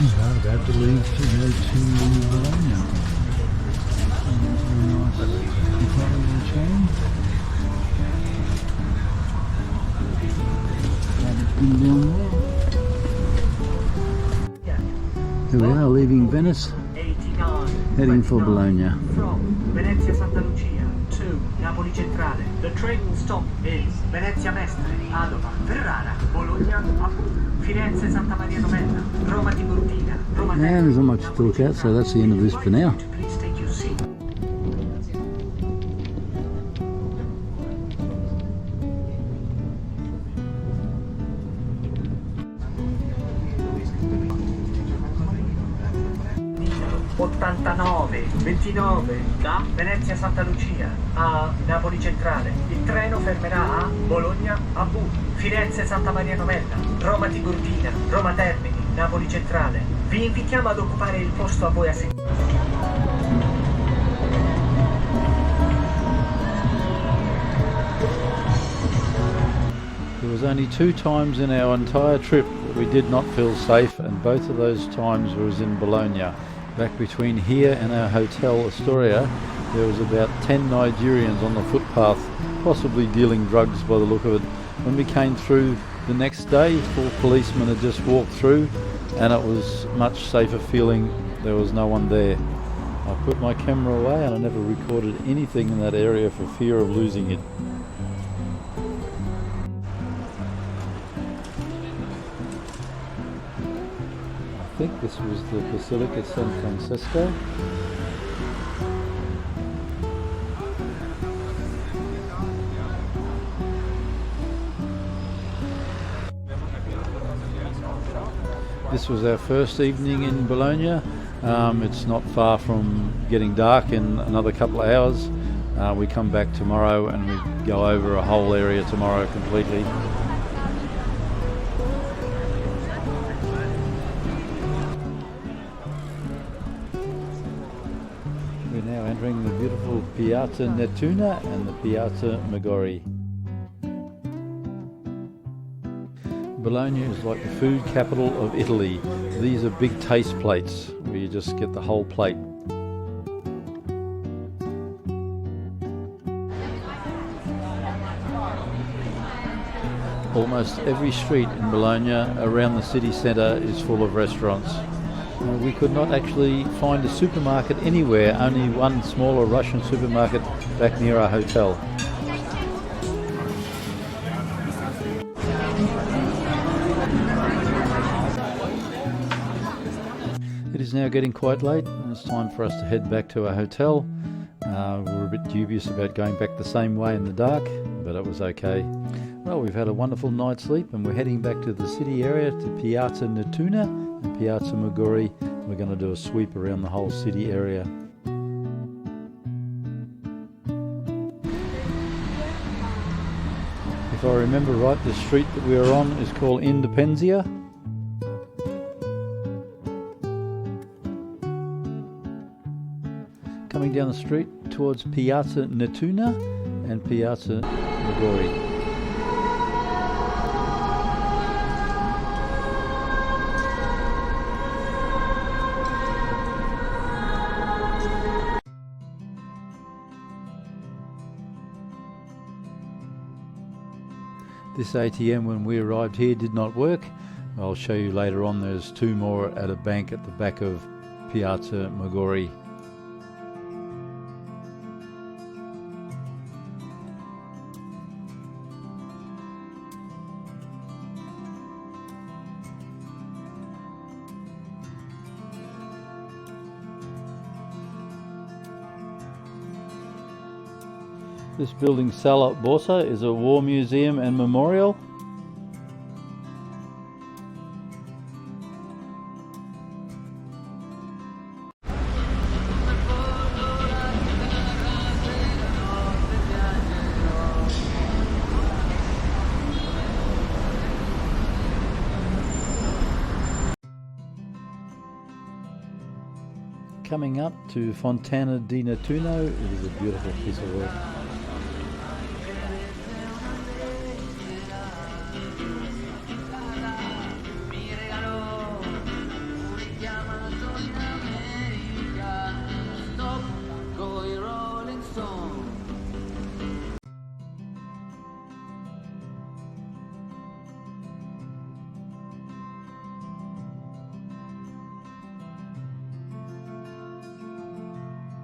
We're about to leave to go to Bologna. Italian train. Here we are, leaving Venice, heading for Bologna. From Venezia Santa Lucia to Napoli Centrale. The train will stop is Venezia Mestre, Padova, Ferrara, Bologna, Firenze Santa Maria Novella, Roma Tiburtina, Roma. And there's not much to look at, so that's the end of this for now. Please take your seat. ...89, 29 da Venezia Santa Lucia a Napoli Centrale. Il treno fermerà a Bologna AB, Firenze Santa Maria Novella, Roma Tiburtina, Roma Termini, Napoli Centrale. Vi invitiamo ad occupare il posto a voi assegnato. There was only 2 times in our entire trip that we did not feel safe, and both of those times was in Bologna. Back between here and our hotel Astoria, there was about 10 Nigerians on the footpath, possibly dealing drugs by the look of it. When we came through the next day, 4 policemen had just walked through, and it was much safer feeling there was no one there. I put my camera away and I never recorded anything in that area for fear of losing it. I think this was the Basilica de San Francisco. This was our first evening in Bologna. It's not far from getting dark in another couple of hours. We come back tomorrow and we go over a whole area tomorrow completely. We're now entering the beautiful Piazza Netuna and the Piazza Maggiore. Bologna is like the food capital of Italy. These are big taste plates where you just get the whole plate. Almost every street in Bologna around the city centre is full of restaurants. We could not actually find a supermarket anywhere, only one smaller Russian supermarket back near our hotel. It is now getting quite late and it's time for us to head back to our hotel. We're a bit dubious about going back the same way in the dark, but it was okay. Well, we've had a wonderful night's sleep and we're heading back to the city area to Piazza Netuna and Piazza Maggiore. We're going to do a sweep around the whole city area. If I remember right, the street that we are on is called Independenza. Coming down the street towards Piazza Netuna and Piazza Maggiore. This ATM when we arrived here did not work. I'll show you later on. There's 2 more at a bank at the back of Piazza Maggiore. This building, Sala Borsa, is a war museum and memorial. Coming up to Fontana Di Netuna, it is a beautiful piece of work.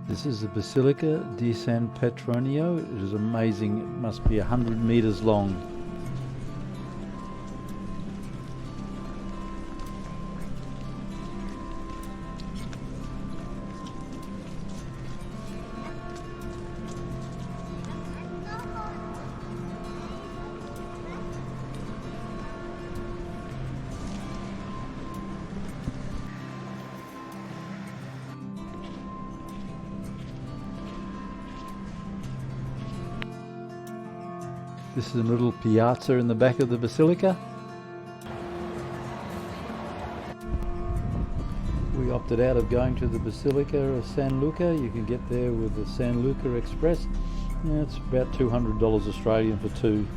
This is the Basilica de San Petronio. It is amazing. It must be 100 meters long. This is a little piazza in the back of the basilica. We opted out of going to the Basilica of San Luca. You can get there with the San Luca Express. Yeah, it's about $200 Australian for two.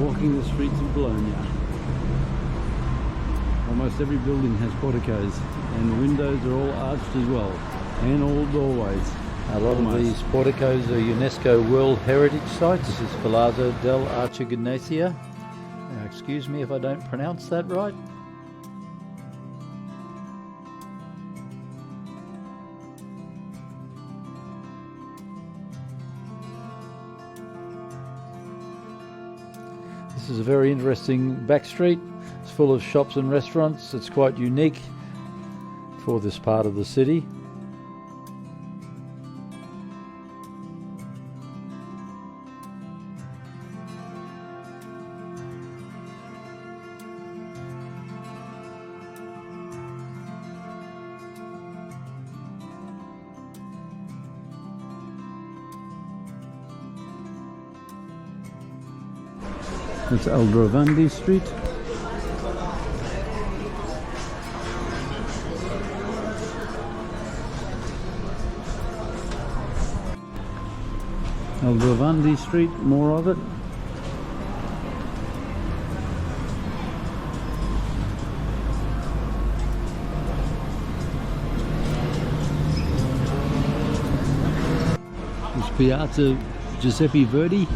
Walking the streets of Bologna. Almost every building has porticos, and the windows are all arched as well, and all doorways. A lot of these porticos are UNESCO World Heritage Sites. This is Palazzo del Archiginesia. Excuse me if I don't pronounce that right. This is a very interesting back street. It's full of shops and restaurants. It's quite unique for this part of the city. It's Aldrovandi Street. Aldrovandi Street, more of it. It's Piazza Giuseppe Verdi.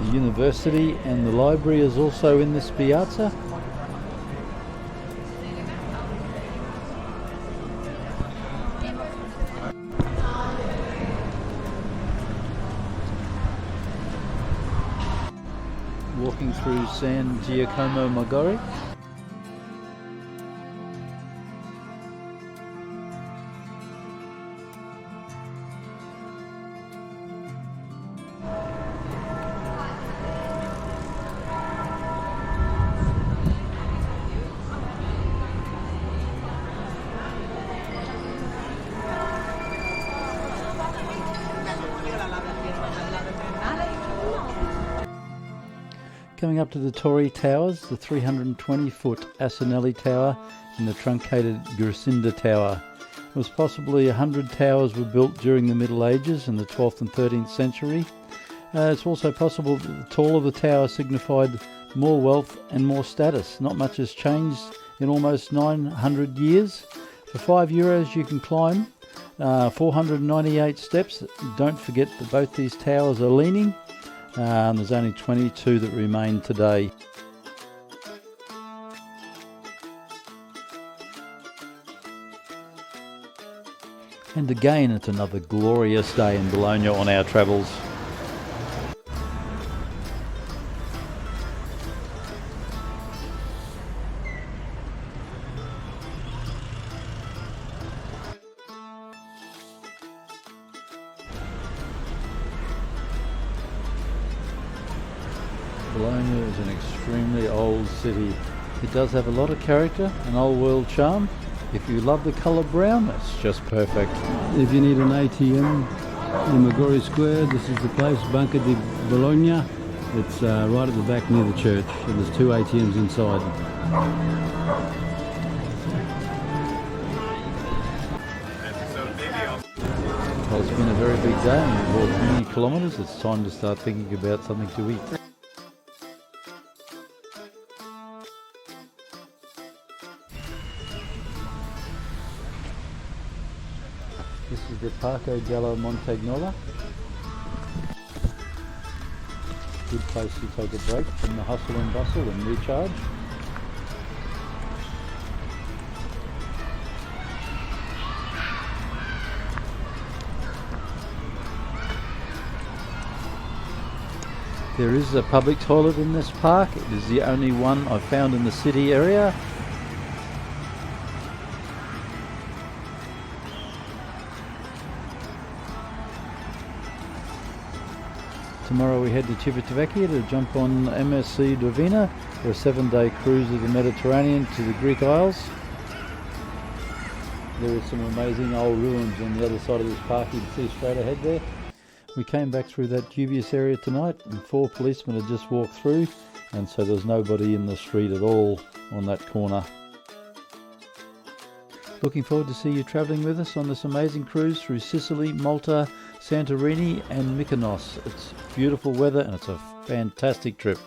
The university and the library is also in this piazza. Walking through San Giacomo Maggiore. Coming up to the Torre Towers, the 320-foot Asinelli Tower and the truncated Garisenda Tower. It was possibly 100 towers were built during the Middle Ages in the 12th and 13th century. It's also possible that the tall of the tower signified more wealth and more status. Not much has changed in almost 900 years. For €5 you can climb 498 steps. Don't forget that both these towers are leaning. And there's only 22 that remain today. And again, it's another glorious day in Bologna on our travels. Bologna is an extremely old city. It does have a lot of character, an old world charm. If you love the colour brown, it's just perfect. If you need an ATM in Maggiore Square, this is the place, Banca di Bologna. It's right at the back near the church, and there's two ATMs inside. Well, it's been a very big day and we've walked many kilometres. It's time to start thinking about something to eat. This is the Parco della Montagnola. Good place to take a break from the hustle and bustle and recharge. There is a public toilet in this park. It is the only one I've found in the city area. Tomorrow we head to Civitavecchia to jump on MSC Dovina for a 7-day cruise of the Mediterranean to the Greek Isles. There are some amazing old ruins on the other side of this park. You can see straight ahead there. We came back through that dubious area tonight and 4 policemen had just walked through, and so there's nobody in the street at all on that corner. Looking forward to see you travelling with us on this amazing cruise through Sicily, Malta, Santorini and Mykonos. It's beautiful weather and it's a fantastic trip.